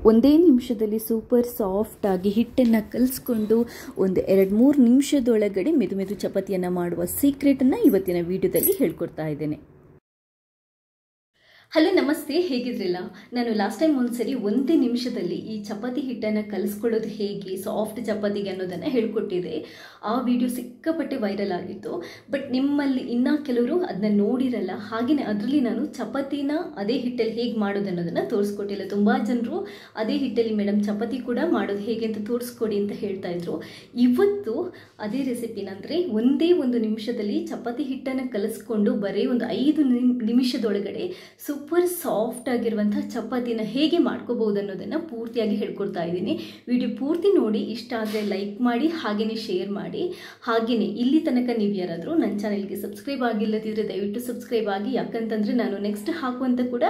ಒಂದೇ ನಿಮಿಷದಲ್ಲಿ ಸೂಪರ್ ಸಾಫ್ಟಾಗಿ ಹಿಟ್ಟನ್ನು ಕಲಿಸ್ಕೊಂಡು ಒಂದು 2-3 ನಿಮಿಷದೊಳಗಡೆ ಮೆದು ಚಪಾತಿಯನ್ನು ಮಾಡುವ ಸೀಕ್ರೆಟನ್ನು ಇವತ್ತಿನ ವಿಡಿಯೋದಲ್ಲಿ ಹೇಳ್ಕೊಡ್ತಾ ಇದ್ದೇನೆ. ಹಲೋ ನಮಸ್ತೆ, ಹೇಗಿದ್ರಿಲ್ಲ? ನಾನು ಲಾಸ್ಟ್ ಟೈಮ್ ಒಂದ್ಸರಿ ಒಂದೇ ನಿಮಿಷದಲ್ಲಿ ಈ ಚಪಾತಿ ಹಿಟ್ಟನ್ನು ಕಲಿಸ್ಕೊಳ್ಳೋದು ಹೇಗೆ ಸಾಫ್ಟ್ ಚಪಾತಿಗೆ ಅನ್ನೋದನ್ನು ಹೇಳ್ಕೊಟ್ಟಿದ್ದೆ. ಆ ವಿಡಿಯೋ ಸಿಕ್ಕಾಪಟ್ಟೆ ವೈರಲ್ ಆಗಿತ್ತು. ಬಟ್ ನಿಮ್ಮಲ್ಲಿ ಇನ್ನೂ ಕೆಲವರು ಅದನ್ನ ನೋಡಿರಲ್ಲ. ಹಾಗೆಯೇ ಅದರಲ್ಲಿ ನಾನು ಚಪಾತಿನ ಅದೇ ಹಿಟ್ಟಲ್ಲಿ ಹೇಗೆ ಮಾಡೋದು ಅನ್ನೋದನ್ನು ತೋರಿಸ್ಕೊಟ್ಟಿಲ್ಲ. ತುಂಬ ಜನರು ಅದೇ ಹಿಟ್ಟಲ್ಲಿ ಮೇಡಮ್ ಚಪಾತಿ ಕೂಡ ಮಾಡೋದು ಹೇಗೆ ಅಂತ ತೋರಿಸ್ಕೊಡಿ ಅಂತ ಹೇಳ್ತಾ ಇದ್ರು. ಇವತ್ತು ಅದೇ ರೆಸಿಪಿನ ಅಂದರೆ ಒಂದೇ ಒಂದು ನಿಮಿಷದಲ್ಲಿ ಚಪಾತಿ ಹಿಟ್ಟನ್ನು ಕಲಿಸ್ಕೊಂಡು ಬರೀ ಒಂದು 5 ನಿಮಿಷದೊಳಗಡೆ ಸೂಪರ್ ಸಾಫ್ಟ್ ಆಗಿರುವಂತಹ ಚಪಾತಿನ ಹೇಗೆ ಮಾಡ್ಕೋಬಹುದು ಅನ್ನೋದನ್ನು ಪೂರ್ತಿಯಾಗಿ ಹೇಳ್ಕೊಡ್ತಾ ಇದ್ದೀನಿ. ವಿಡಿಯೋ ಪೂರ್ತಿ ನೋಡಿ, ಇಷ್ಟ ಆದರೆ ಲೈಕ್ ಮಾಡಿ, ಹಾಗೆಯೇ ಶೇರ್ ಮಾಡಿ. ಹಾಗೆಯೇ ಇಲ್ಲಿ ತನಕ ನೀವು ಯಾರಾದರೂ ನನ್ನ ಚಾನೆಲ್ಗೆ ಸಬ್ಸ್ಕ್ರೈಬ್ ಆಗಿಲ್ಲದಿದ್ದರೆ ದಯವಿಟ್ಟು ಸಬ್ಸ್ಕ್ರೈಬ್ ಆಗಿ. ಯಾಕಂತಂದರೆ ನಾನು ನೆಕ್ಸ್ಟ್ ಹಾಕುವಂಥ ಕೂಡ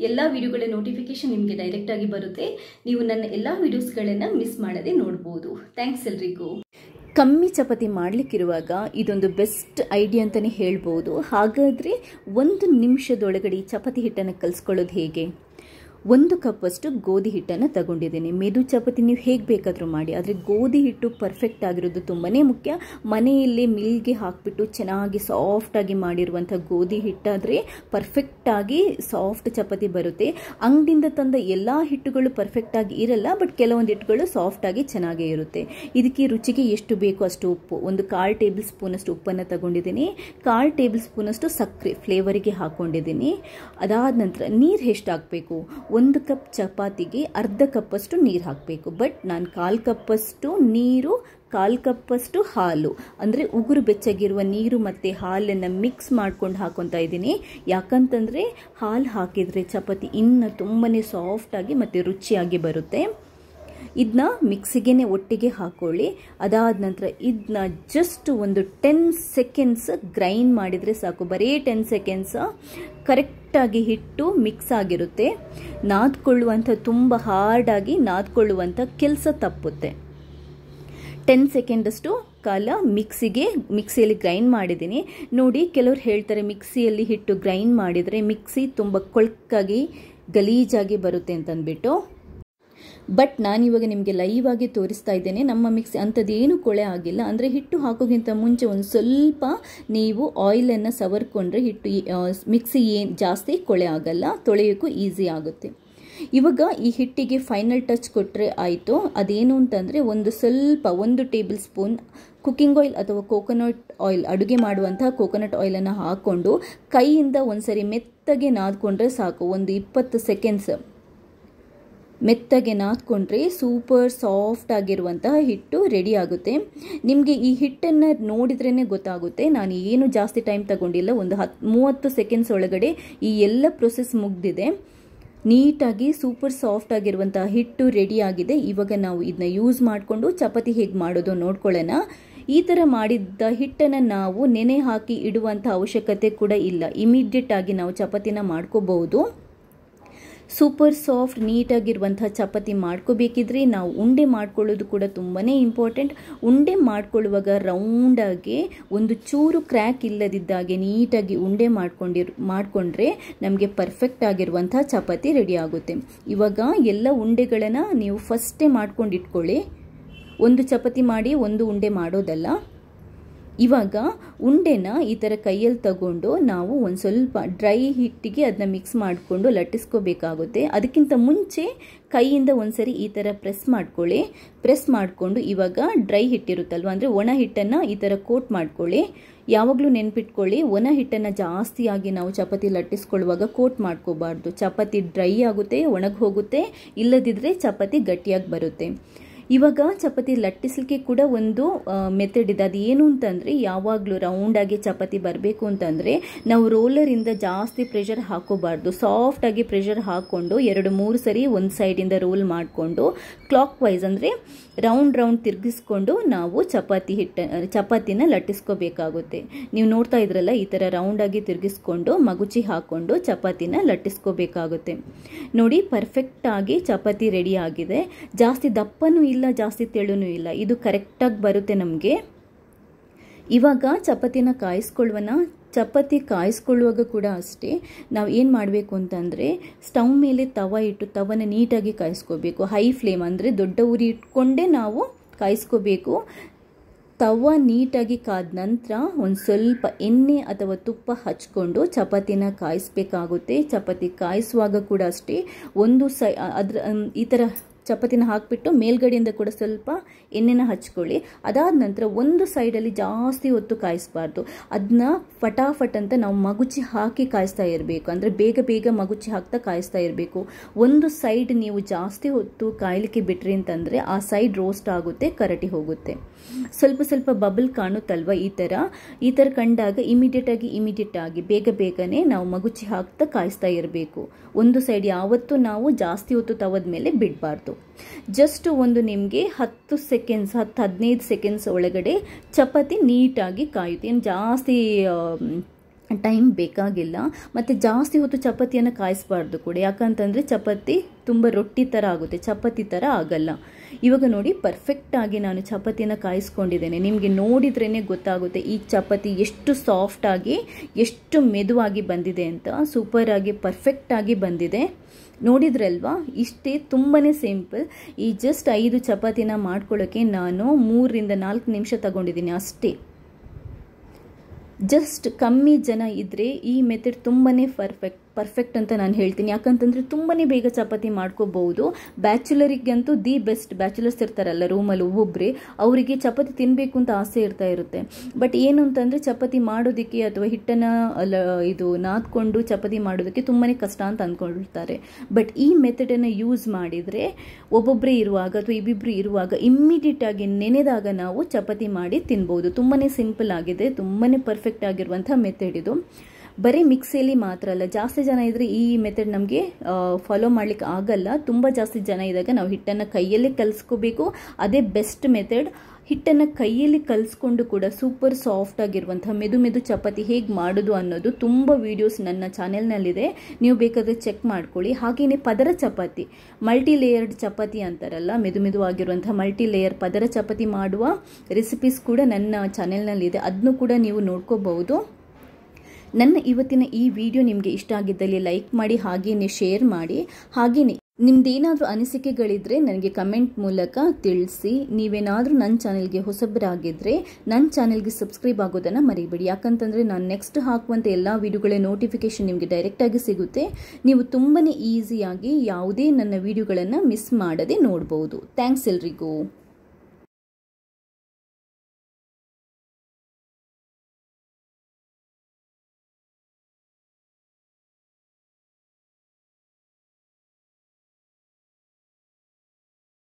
ಎಲ್ಲ ವಿಡಿಯೋಗಳ ನೋಟಿಫಿಕೇಶನ್ ನಿಮಗೆ ಡೈರೆಕ್ಟಾಗಿ ಬರುತ್ತೆ. ನೀವು ನನ್ನ ಎಲ್ಲ ವಿಡಿಯೋಸ್ಗಳನ್ನು ಮಿಸ್ ಮಾಡದೆ ನೋಡ್ಬೋದು. ಥ್ಯಾಂಕ್ಸ್ ಎಲ್ರಿಗೂ. ಕಮ್ಮಿ ಚಪಾತಿ ಮಾಡಲಿಕ್ಕಿರುವಾಗ ಇದೊಂದು ಬೆಸ್ಟ್ ಐಡಿಯಾ ಅಂತಲೇ ಹೇಳ್ಬೋದು. ಹಾಗಾದರೆ 1 ನಿಮಿಷದೊಳಗಡೆ ಚಪಾತಿ ಹಿಟ್ಟನ್ನು ಕಲಿಸ್ಕೊಳ್ಳೋದು ಹೇಗೆ? 1 ಕಪ್ಪಷ್ಟು ಗೋಧಿ ಹಿಟ್ಟನ್ನು ತಗೊಂಡಿದ್ದೀನಿ. ಮೆದು ಚಪಾತಿ ನೀವು ಹೇಗೆ ಬೇಕಾದರೂ ಮಾಡಿ, ಆದರೆ ಗೋಧಿ ಹಿಟ್ಟು ಪರ್ಫೆಕ್ಟ್ ಆಗಿರೋದು ತುಂಬಾ ಮುಖ್ಯ. ಮನೆಯಲ್ಲೇ ಮಿಲ್ಗೆ ಹಾಕಿಬಿಟ್ಟು ಚೆನ್ನಾಗಿ ಸಾಫ್ಟಾಗಿ ಮಾಡಿರುವಂಥ ಗೋಧಿ ಹಿಟ್ಟಾದರೆ ಪರ್ಫೆಕ್ಟಾಗಿ ಸಾಫ್ಟ್ ಚಪಾತಿ ಬರುತ್ತೆ. ಅಂಗಡಿಯಿಂದ ತಂದ ಎಲ್ಲ ಹಿಟ್ಟುಗಳು ಪರ್ಫೆಕ್ಟಾಗಿ ಇರಲ್ಲ, ಬಟ್ ಕೆಲವೊಂದು ಹಿಟ್ಟುಗಳು ಸಾಫ್ಟಾಗಿ ಚೆನ್ನಾಗೇ ಇರುತ್ತೆ. ಇದಕ್ಕೆ ರುಚಿಗೆ ಎಷ್ಟು ಬೇಕು ಅಷ್ಟು ಉಪ್ಪು, ಒಂದು 1/4 ಟೇಬಲ್ ಸ್ಪೂನಷ್ಟು ಉಪ್ಪನ್ನು ತಗೊಂಡಿದ್ದೀನಿ. 1/4 ಟೇಬಲ್ ಸ್ಪೂನಷ್ಟು ಸಕ್ಕರೆ ಫ್ಲೇವರಿಗೆ ಹಾಕ್ಕೊಂಡಿದ್ದೀನಿ. ಅದಾದ ನಂತರ ನೀರು ಎಷ್ಟು ಹಾಕಬೇಕು? 1 ಕಪ್ ಚಪಾತಿಗೆ ಅರ್ಧ ಕಪ್ಪಷ್ಟು ನೀರು ಹಾಕಬೇಕು. ಬಟ್ ನಾನು 1/4 ಕಪ್ಪಷ್ಟು ನೀರು, 1/4 ಕಪ್ಪಷ್ಟು ಹಾಲು, ಅಂದರೆ ಉಗುರು ಬೆಚ್ಚಗಿರುವ ನೀರು ಮತ್ತು ಹಾಲನ್ನು ಮಿಕ್ಸ್ ಮಾಡ್ಕೊಂಡು ಹಾಕೊತಾ ಇದ್ದೀನಿ. ಯಾಕಂತಂದರೆ ಹಾಲು ಹಾಕಿದರೆ ಚಪಾತಿ ಇನ್ನೂ ತುಂಬಾ ಸಾಫ್ಟಾಗಿ ಮತ್ತು ರುಚಿಯಾಗಿ ಬರುತ್ತೆ. ಇದನ್ನ ಮಿಕ್ಸಿಗೆ ಒಟ್ಟಿಗೆ ಹಾಕೊಳ್ಳಿ. ಅದಾದ ನಂತರ ಇದನ್ನ ಜಸ್ಟ್ ಒಂದು 10 ಸೆಕೆಂಡ್ಸ್ ಗ್ರೈಂಡ್ ಮಾಡಿದರೆ ಸಾಕು. ಬರೀ 10 ಸೆಕೆಂಡ್ಸ್ ಕರೆಕ್ಟಾಗಿ ಹಿಟ್ಟು ಮಿಕ್ಸ್ ಆಗಿರುತ್ತೆ. ನಾದ್ಕೊಳ್ಳುವಂಥ ತುಂಬ ಹಾರ್ಡಾಗಿ ನಾದ್ಕೊಳ್ಳುವಂಥ ಕೆಲಸ ತಪ್ಪುತ್ತೆ. 10 ಸೆಕೆಂಡಷ್ಟು ಕಾಲ ಮಿಕ್ಸಿಯಲ್ಲಿ ಗ್ರೈಂಡ್ ಮಾಡಿದ್ದೀನಿ. ನೋಡಿ, ಕೆಲವ್ರು ಹೇಳ್ತಾರೆ ಮಿಕ್ಸಿಯಲ್ಲಿ ಹಿಟ್ಟು ಗ್ರೈಂಡ್ ಮಾಡಿದರೆ ಮಿಕ್ಸಿ ತುಂಬ ಕೊಳಕಾಗಿ ಗಲೀಜಾಗಿ ಬರುತ್ತೆ ಅಂತಂದ್ಬಿಟ್ಟು. ಬಟ್ ನಾನಿವಾಗ ನಿಮಗೆ ಲೈವ್ ಆಗಿ ತೋರಿಸ್ತಾ ಇದ್ದೇನೆ. ನಮ್ಮ ಮಿಕ್ಸಿ ಅಂಥದ್ದೇನು ಕೊಳೆ ಆಗಿಲ್ಲ. ಅಂದರೆ ಹಿಟ್ಟು ಹಾಕೋಕ್ಕಿಂತ ಮುಂಚೆ ಒಂದು ಸ್ವಲ್ಪ ನೀವು ಆಯಿಲನ್ನು ಸವರ್ಕೊಂಡ್ರೆ ಹಿಟ್ಟು ಮಿಕ್ಸಿ ಏನು ಜಾಸ್ತಿ ಕೊಳೆ ಆಗಲ್ಲ, ತೊಳೆಯೋಕ್ಕೂ ಈಸಿ ಆಗುತ್ತೆ. ಇವಾಗ ಈ ಹಿಟ್ಟಿಗೆ ಫೈನಲ್ ಟಚ್ ಕೊಟ್ಟರೆ ಆಯಿತು. ಅದೇನು ಅಂತಂದರೆ ಒಂದು ಸ್ವಲ್ಪ 1 ಟೇಬಲ್ ಸ್ಪೂನ್ ಕುಕ್ಕಿಂಗ್ ಆಯಿಲ್ ಅಥವಾ ಕೋಕೋನಟ್ ಆಯಿಲ್, ಅಡುಗೆ ಮಾಡುವಂತಹ ಕೋಕೋನಟ್ ಆಯಿಲನ್ನು ಹಾಕ್ಕೊಂಡು ಕೈಯಿಂದ ಒಂದ್ಸರಿ ಮೆತ್ತಗೆ ನಾದ್ಕೊಂಡ್ರೆ ಸಾಕು. ಒಂದು 20 ಸೆಕೆಂಡ್ಸ್ ಮೆತ್ತಗೆ ನಾದ್ಕೊಂಡ್ರೆ ಸೂಪರ್ ಸಾಫ್ಟ್ ಆಗಿರುವಂತಹ ಹಿಟ್ಟು ರೆಡಿ ಆಗುತ್ತೆ. ನಿಮಗೆ ಈ ಹಿಟ್ಟನ್ನು ನೋಡಿದ್ರೇ ಗೊತ್ತಾಗುತ್ತೆ. ನಾನು ಏನು ಜಾಸ್ತಿ ಟೈಮ್ ತಗೊಂಡಿಲ್ಲ. ಒಂದು 30 ಸೆಕೆಂಡ್ಸ್ ಒಳಗಡೆ ಈ ಎಲ್ಲ ಪ್ರೊಸೆಸ್ ಮುಗ್ದಿದೆ. ನೀಟಾಗಿ ಸೂಪರ್ ಸಾಫ್ಟ್ ಆಗಿರುವಂತಹ ಹಿಟ್ಟು ರೆಡಿ ಆಗಿದೆ. ಇವಾಗ ನಾವು ಇದನ್ನ ಯೂಸ್ ಮಾಡಿಕೊಂಡು ಚಪಾತಿ ಹೇಗೆ ಮಾಡೋದು ನೋಡ್ಕೊಳ್ಳೋಣ. ಈ ಥರ ಮಾಡಿದ್ದ ಹಿಟ್ಟನ್ನು ನಾವು ನೆನೆ ಹಾಕಿ ಇಡುವಂಥ ಅವಶ್ಯಕತೆ ಕೂಡ ಇಲ್ಲ. ಇಮಿಡಿಯೇಟ್ ಆಗಿ ನಾವು ಚಪಾತಿನ ಮಾಡ್ಕೋಬಹುದು. ಸೂಪರ್ ಸಾಫ್ಟ್ ನೀಟಾಗಿರುವಂಥ ಚಪಾತಿ ಮಾಡ್ಕೋಬೇಕಿದ್ರೆ ನಾವು ಉಂಡೆ ಮಾಡ್ಕೊಳ್ಳೋದು ಕೂಡ ತುಂಬಾ ಇಂಪಾರ್ಟೆಂಟ್. ಉಂಡೆ ಮಾಡ್ಕೊಳ್ಳುವಾಗ ರೌಂಡಾಗಿ ಒಂದು ಚೂರು ಕ್ರ್ಯಾಕ್ ಇಲ್ಲದಿದ್ದಾಗೆ ನೀಟಾಗಿ ಉಂಡೆ ಮಾಡಿಕೊಂಡ್ರೆ ನಮಗೆ ಪರ್ಫೆಕ್ಟ್ ಆಗಿರುವಂಥ ಚಪಾತಿ ರೆಡಿ ಆಗುತ್ತೆ. ಇವಾಗ ಎಲ್ಲ ಉಂಡೆಗಳನ್ನು ನೀವು ಫಸ್ಟೇ ಮಾಡ್ಕೊಂಡು ಇಟ್ಕೊಳ್ಳಿ. ಒಂದು ಚಪಾತಿ ಮಾಡಿ ಒಂದು ಉಂಡೆ ಮಾಡೋದಲ್ಲ. ಇವಾಗ ಉಂಡೆನ ಈ ಥರ ಕೈಯಲ್ಲಿ ತಗೊಂಡು ನಾವು ಒಂದು ಸ್ವಲ್ಪ ಡ್ರೈ ಹಿಟ್ಟಿಗೆ ಅದನ್ನ ಮಿಕ್ಸ್ ಮಾಡಿಕೊಂಡು ಲಟ್ಟಿಸ್ಕೋಬೇಕಾಗುತ್ತೆ. ಅದಕ್ಕಿಂತ ಮುಂಚೆ ಕೈಯಿಂದ ಒಂದ್ಸರಿ ಈ ಥರ ಪ್ರೆಸ್ ಮಾಡ್ಕೊಳ್ಳಿ. ಪ್ರೆಸ್ ಮಾಡಿಕೊಂಡು ಇವಾಗ ಡ್ರೈ ಹಿಟ್ಟಿರುತ್ತಲ್ವ, ಅಂದರೆ ಒಣ ಹಿಟ್ಟನ್ನು ಈ ಥರ ಕೋಟ್ ಮಾಡ್ಕೊಳ್ಳಿ. ಯಾವಾಗಲೂ ನೆನ್ಪಿಟ್ಕೊಳ್ಳಿ, ಒಣ ಹಿಟ್ಟನ್ನು ಜಾಸ್ತಿಯಾಗಿ ನಾವು ಚಪಾತಿ ಲಟ್ಟಿಸ್ಕೊಳ್ಳುವಾಗ ಕೋಟ್ ಮಾಡ್ಕೋಬಾರ್ದು. ಚಪಾತಿ ಡ್ರೈ ಆಗುತ್ತೆ, ಒಣಗಿ ಹೋಗುತ್ತೆ, ಇಲ್ಲದಿದ್ದರೆ ಚಪಾತಿ ಗಟ್ಟಿಯಾಗಿ ಬರುತ್ತೆ. ಇವಾಗ ಚಪಾತಿ ಲಟ್ಟಿಸಲಿಕ್ಕೆ ಕೂಡ ಒಂದು ಮೆಥಡ್ ಇದೆ. ಅದು ಏನು ಅಂತಂದರೆ, ಯಾವಾಗಲೂ ರೌಂಡಾಗಿ ಚಪಾತಿ ಬರಬೇಕು ಅಂತಂದರೆ ನಾವು ರೋಲರಿಂದ ಜಾಸ್ತಿ ಪ್ರೆಷರ್ ಹಾಕೋಬಾರ್ದು. ಸಾಫ್ಟಾಗಿ ಪ್ರೆಷರ್ ಹಾಕ್ಕೊಂಡು 2-3 ಸರಿ ಒಂದು ಸೈಡಿಂದ ರೋಲ್ ಮಾಡಿಕೊಂಡು ಕ್ಲಾಕ್ ವೈಸ್, ಅಂದರೆ ರೌಂಡ್ ತಿರುಗಿಸ್ಕೊಂಡು ನಾವು ಚಪಾತಿನ ಲಟ್ಟಿಸ್ಕೋಬೇಕಾಗುತ್ತೆ. ನೀವು ನೋಡ್ತಾ ಇದ್ರಲ್ಲ, ಈ ಥರ ರೌಂಡಾಗಿ ತಿರುಗಿಸ್ಕೊಂಡು ಮಗುಚಿ ಹಾಕ್ಕೊಂಡು ಚಪಾತಿನ ಲಟ್ಟಿಸ್ಕೋಬೇಕಾಗುತ್ತೆ. ನೋಡಿ, ಪರ್ಫೆಕ್ಟಾಗಿ ಚಪಾತಿ ರೆಡಿ ಆಗಿದೆ. ಜಾಸ್ತಿ ದಪ್ಪನೂ ಇಲ್ಲ, ಜಾಸ್ತಿ ತೆಳುನೂ ಇಲ್ಲ. ಇದು ಕರೆಕ್ಟಾಗಿ ಬರುತ್ತೆ ನಮಗೆ. ಇವಾಗ ಚಪಾತಿನ ಕಾಯಿಸ್ಕೊಳ್ಳೋಣ. ಚಪಾತಿ ಕಾಯಿಸ್ಕೊಳ್ಳುವಾಗ ಕೂಡ ಅಷ್ಟೇ ನಾವು ಏನು ಮಾಡಬೇಕು ಅಂತಂದರೆ ಸ್ಟವ್ ಮೇಲೆ ತವ ಇಟ್ಟು ತವನ ನೀಟಾಗಿ ಕಾಯಿಸ್ಕೋಬೇಕು. ಹೈ ಫ್ಲೇಮ್ ಅಂದರೆ ದೊಡ್ಡ ಉರಿ ಇಟ್ಕೊಂಡೇ ನಾವು ಕಾಯಿಸ್ಕೋಬೇಕು. ತವ ನೀಟಾಗಿ ಕಾದ ನಂತರ ಒಂದು ಸ್ವಲ್ಪ ಎಣ್ಣೆ ಅಥವಾ ತುಪ್ಪ ಹಚ್ಕೊಂಡು ಚಪಾತಿನ ಕಾಯಿಸ್ಬೇಕಾಗುತ್ತೆ. ಚಪಾತಿ ಕಾಯಿಸುವಾಗ ಕೂಡ ಅಷ್ಟೇ ಒಂದು ಈ ಥರ ಚಪಾತಿನ ಹಾಕಿಬಿಟ್ಟು ಮೇಲ್ಗಡೆಯಿಂದ ಕೂಡ ಸ್ವಲ್ಪ ಎಣ್ಣೆನ ಹಚ್ಕೊಳ್ಳಿ. ಅದಾದ ನಂತರ ಒಂದು ಸೈಡಲ್ಲಿ ಜಾಸ್ತಿ ಹೊತ್ತು ಕಾಯಿಸಬಾರ್ದು. ಅದನ್ನ ಫಟಾಫಟ್ ಅಂತ ನಾವು ಮಗುಚಿ ಹಾಕಿ ಕಾಯಿಸ್ತಾ ಇರಬೇಕು. ಅಂದರೆ ಬೇಗ ಬೇಗ ಮಗುಚಿ ಹಾಕ್ತಾ ಕಾಯಿಸ್ತಾ ಇರಬೇಕು. ಒಂದು ಸೈಡ್ ನೀವು ಜಾಸ್ತಿ ಹೊತ್ತು ಕಾಯಲಿಕ್ಕೆ ಬಿಟ್ರಿ ಅಂತಂದರೆ ಆ ಸೈಡ್ ರೋಸ್ಟ್ ಆಗುತ್ತೆ, ಕರಟಿ ಹೋಗುತ್ತೆ. ಸ್ವಲ್ಪ ಸ್ವಲ್ಪ ಬಬಲ್ ಕಾಣುತ್ತಲ್ವ, ಈ ಥರ ಕಂಡಾಗ ಇಮಿಡಿಯೇಟ್ ಆಗಿ ಬೇಗ ಬೇಗನೆ ನಾವು ಮಗುಚಿ ಹಾಕ್ತಾ ಕಾಯಿಸ್ತಾ ಇರಬೇಕು. ಒಂದು ಸೈಡ್ ಯಾವತ್ತೂ ನಾವು ಜಾಸ್ತಿ ಹೊತ್ತು ತವದ ಮೇಲೆ ಬಿಡಬಾರ್ದು. ಜಸ್ಟ್ ಒಂದು ನಿಮಗೆ 10-15 ಸೆಕೆಂಡ್ಸ್ ಒಳಗಡೆ ಚಪಾತಿ ನೀಟಾಗಿ ಕಾಯುತ್ತೆ. ಏನು ಜಾಸ್ತಿ ಟೈಮ್ ಬೇಕಾಗಿಲ್ಲ. ಮತ್ತು ಜಾಸ್ತಿ ಹೊತ್ತು ಚಪಾತಿಯನ್ನು ಕಾಯಿಸಬಾರ್ದು ಕೂಡ, ಯಾಕಂತಂದರೆ ಚಪಾತಿ ತುಂಬ ರೊಟ್ಟಿ ಥರ ಆಗುತ್ತೆ, ಚಪಾತಿ ಥರ ಆಗಲ್ಲ. ಇವಾಗ ನೋಡಿ ಪರ್ಫೆಕ್ಟಾಗಿ ನಾನು ಚಪಾತಿನ ಕಾಯಿಸ್ಕೊಂಡಿದ್ದೇನೆ. ನಿಮಗೆ ನೋಡಿದ್ರೇ ಗೊತ್ತಾಗುತ್ತೆ ಈ ಚಪಾತಿ ಎಷ್ಟು ಸಾಫ್ಟಾಗಿ ಎಷ್ಟು ಮೆದುವಾಗಿ ಬಂದಿದೆ ಅಂತ. ಸೂಪರಾಗಿ ಪರ್ಫೆಕ್ಟಾಗಿ ಬಂದಿದೆ. ನೋಡಿದ್ರಲ್ವಾ, ಇಷ್ಟೇ, ತುಂಬಾ ಸಿಂಪಲ್. ಈ ಜಸ್ಟ್ 5 ಚಪಾತಿನ ಮಾಡ್ಕೊಳ್ಳೋಕ್ಕೆ ನಾನು 3-4 ನಿಮಿಷ ತಗೊಂಡಿದ್ದೀನಿ ಅಷ್ಟೇ. ಜಸ್ಟ್ ಕಮ್ಮಿ ಜನ ಇದ್ದರೆ ಈ ಮೆಥಡ್ ತುಂಬಾ ಪರ್ಫೆಕ್ಟ್ ಅಂತ ನಾನು ಹೇಳ್ತೀನಿ. ಯಾಕಂತಂದರೆ ತುಂಬಾ ಬೇಗ ಚಪಾತಿ ಮಾಡ್ಕೋಬಹುದು. ಬ್ಯಾಚುಲರಿಗಂತೂ ದಿ ಬೆಸ್ಟ್. ಬ್ಯಾಚುಲರ್ಸ್ ಇರ್ತಾರಲ್ಲ ರೂಮಲ್ಲಿ ಒಬ್ಬೊಬ್ಬರೇ, ಅವರಿಗೆ ಚಪಾತಿ ತಿನ್ನಬೇಕು ಅಂತ ಆಸೆ ಇರುತ್ತೆ. ಬಟ್ ಏನು ಅಂತಂದರೆ ಚಪಾತಿ ಮಾಡೋದಕ್ಕೆ ಅಥವಾ ಹಿಟ್ಟನ್ನು ನಾದ್ಕೊಂಡು ಚಪಾತಿ ಮಾಡೋದಕ್ಕೆ ತುಂಬಾ ಕಷ್ಟ ಅಂತ ಅಂದ್ಕೊಳ್ತಾರೆ. ಬಟ್ ಈ ಮೆಥಡನ್ನು ಯೂಸ್ ಮಾಡಿದರೆ ಒಬ್ಬೊಬ್ಬರೇ ಇರುವಾಗ ಅಥವಾ ಇಬ್ಬಿಬ್ಬರು ಇರುವಾಗ ಇಮ್ಮಿಡಿಯೇಟಾಗಿ ನೆನೆದಾಗ ನಾವು ಚಪಾತಿ ಮಾಡಿ ತಿನ್ಬೋದು. ತುಂಬಾ ಸಿಂಪಲ್ ಆಗಿದೆ, ತುಂಬಾ ಪರ್ಫೆಕ್ಟ್ ಆಗಿರುವಂಥ ಮೆಥಡ್ ಇದು. ಬರೀ ಮಿಕ್ಸಿಯಲ್ಲಿ ಮಾತ್ರ ಅಲ್ಲ, ಜಾಸ್ತಿ ಜನ ಇದ್ದರೆ ಈ ಮೆಥಡ್ ನಮಗೆ ಫಾಲೋ ಮಾಡಲಿಕ್ಕೆ ಆಗಲ್ಲ. ತುಂಬ ಜಾಸ್ತಿ ಜನ ಇದ್ದಾಗ ನಾವು ಹಿಟ್ಟನ್ನು ಕೈಯಲ್ಲಿ ಕಲಿಸ್ಕೋಬೇಕು, ಅದೇ ಬೆಸ್ಟ್ ಮೆಥಡ್. ಹಿಟ್ಟನ್ನು ಕೈಯಲ್ಲಿ ಕಲಿಸ್ಕೊಂಡು ಕೂಡ ಸೂಪರ್ ಸಾಫ್ಟ್ ಆಗಿರುವಂಥ ಮೆದು ಚಪಾತಿ ಹೇಗೆ ಮಾಡೋದು ಅನ್ನೋದು ತುಂಬ ವೀಡಿಯೋಸ್ ನನ್ನ ಚಾನೆಲ್ನಲ್ಲಿದೆ, ನೀವು ಬೇಕಾದರೆ ಚೆಕ್ ಮಾಡ್ಕೊಳ್ಳಿ. ಹಾಗೆಯೇ ಪದರ ಚಪಾತಿ, ಮಲ್ಟಿ ಲೇಯರ್ಡ್ ಚಪಾತಿ ಅಂತಾರಲ್ಲ, ಮೆದುವಾಗಿರುವಂಥ ಮಲ್ಟಿ ಲೇಯರ್ ಪದರ ಚಪಾತಿ ಮಾಡುವ ರೆಸಿಪೀಸ್ ಕೂಡ ನನ್ನ ಚಾನೆಲ್ನಲ್ಲಿದೆ, ಅದನ್ನು ಕೂಡ ನೀವು ನೋಡ್ಕೋಬಹುದು. ನನ್ನ ಇವತ್ತಿನ ಈ ವಿಡಿಯೋ ನಿಮಗೆ ಇಷ್ಟ ಆಗಿದ್ದಲ್ಲಿ ಲೈಕ್ ಮಾಡಿ, ಹಾಗೆಯೇ ಶೇರ್ ಮಾಡಿ. ಹಾಗೆಯೇ ನಿಮ್ದೇನಾದರೂ ಅನಿಸಿಕೆಗಳಿದ್ರೆ ನನಗೆ ಕಮೆಂಟ್ ಮೂಲಕ ತಿಳಿಸಿ. ನೀವೇನಾದರೂ ನನ್ನ ಚಾನೆಲ್ಗೆ ಹೊಸಬರಾಗಿದ್ದರೆ ನನ್ನ ಚಾನೆಲ್ಗೆ ಸಬ್ಸ್ಕ್ರೈಬ್ ಆಗೋದನ್ನು ಮರಿಬೇಡಿ. ಯಾಕಂತಂದರೆ ನಾನು ನೆಕ್ಸ್ಟ್ ಹಾಕುವಂಥ ಎಲ್ಲ ವಿಡಿಯೋಗಳ ನೋಟಿಫಿಕೇಷನ್ ನಿಮಗೆ ಡೈರೆಕ್ಟಾಗಿ ಸಿಗುತ್ತೆ. ನೀವು ತುಂಬಾ ಈಸಿಯಾಗಿ ಯಾವುದೇ ನನ್ನ ವಿಡಿಯೋಗಳನ್ನು ಮಿಸ್ ಮಾಡದೆ ನೋಡ್ಬೋದು. ಥ್ಯಾಂಕ್ಸ್ ಎಲ್ರಿಗೂ.